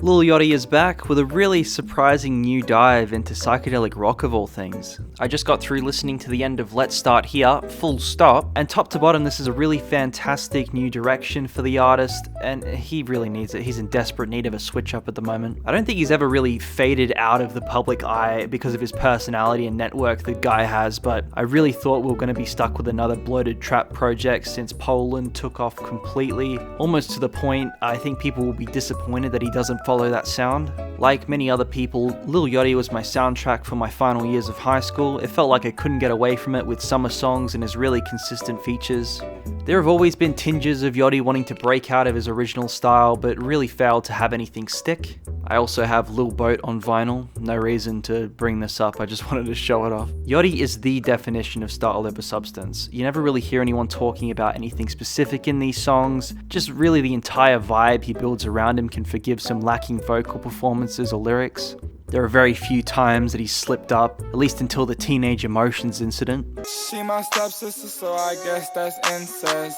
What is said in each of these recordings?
Lil Yachty is back with a really surprising new dive into psychedelic rock of all things. I just got through listening to the end of Let's Start Here, full stop, and top to bottom this is a really fantastic new direction for the artist, and he really needs it. He's in desperate need of a switch up at the moment. I don't think he's ever really faded out of the public eye because of his personality and network the guy has, but I really thought we were going to be stuck with another bloated trap project since Poland took off completely, almost to the point I think people will be disappointed that he doesn't follow that sound. Like many other people, Lil Yachty was my soundtrack for my final years of high school. It felt like I couldn't get away from it with summer songs and his really consistent features. There have always been tinges of Yachty wanting to break out of his original style, but really failed to have anything stick. I also have Lil Boat on vinyl. No reason to bring this up, I just wanted to show it off. Yachty is the definition of style over substance. You never really hear anyone talking about anything specific in these songs, just really the entire vibe he builds around him can forgive some lacking vocal performances or lyrics. There are very few times that he's slipped up, at least until the Teenage Emotions incident. She my stepsister, so I guess that's incest.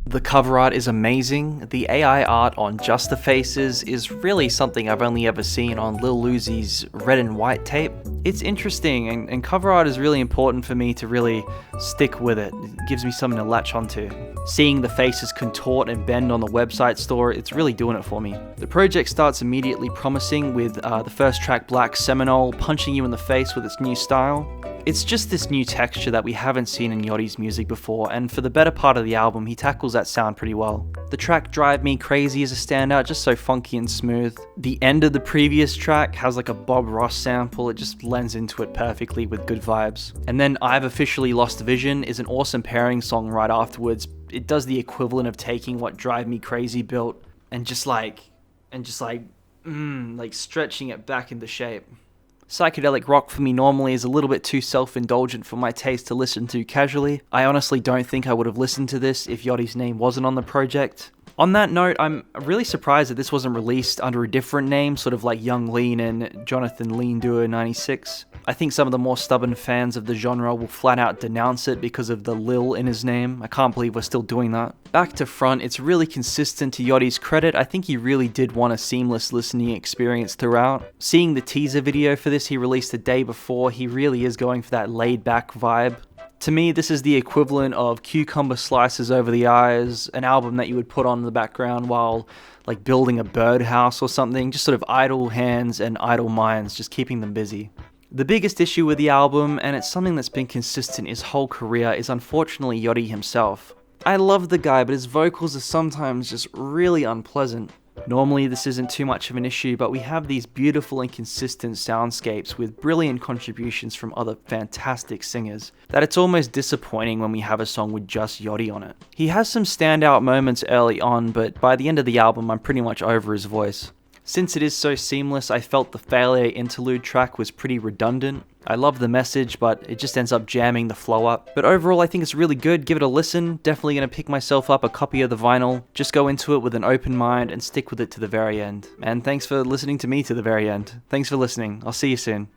The cover art is amazing. The AI art on Just the Faces is really something I've only ever seen on Lil Uzi's red and white tape. It's interesting, and cover art is really important for me to really stick with it. It gives me something to latch onto. Seeing the faces contort and bend on the website store, it's really doing it for me. The project starts immediately promising with the first track, Black Seminole, punching you in the face with its new style. It's just this new texture that we haven't seen in Yachty's music before, and for the better part of the album, he tackles that sound pretty well. The track Drive Me Crazy is a standout, just so funky and smooth. The end of the previous track has like a Bob Ross sample, it just blends into it perfectly with good vibes. And then I've Officially Lost Vision is an awesome pairing song right afterwards. It does the equivalent of taking what Drive Me Crazy built and just stretching it back into shape. Psychedelic rock for me normally is a little bit too self-indulgent for my taste to listen to casually. I honestly don't think I would have listened to this if Yachty's name wasn't on the project. On that note, I'm really surprised that this wasn't released under a different name, sort of like Young Lean and Jonathan Lean Duo 96. I think some of the more stubborn fans of the genre will flat out denounce it because of the Lil in his name. I can't believe we're still doing that. Back to front, it's really consistent to Yachty's credit. I think he really did want a seamless listening experience throughout. Seeing the teaser video for this he released the day before, he really is going for that laid back vibe. To me, this is the equivalent of Cucumber Slices Over the Eyes, an album that you would put on in the background while like building a birdhouse or something, just sort of idle hands and idle minds, just keeping them busy. The biggest issue with the album, and it's something that's been consistent his whole career, is unfortunately Yachty himself. I love the guy, but his vocals are sometimes just really unpleasant. Normally this isn't too much of an issue, but we have these beautiful and consistent soundscapes with brilliant contributions from other fantastic singers, that it's almost disappointing when we have a song with just Yachty on it. He has some standout moments early on, but by the end of the album I'm pretty much over his voice. Since it is so seamless, I felt the Failure interlude track was pretty redundant. I love the message, but it just ends up jamming the flow up. But overall, I think it's really good. Give it a listen. Definitely going to pick myself up a copy of the vinyl. Just go into it with an open mind and stick with it to the very end. And thanks for listening to me to the very end. Thanks for listening. I'll see you soon.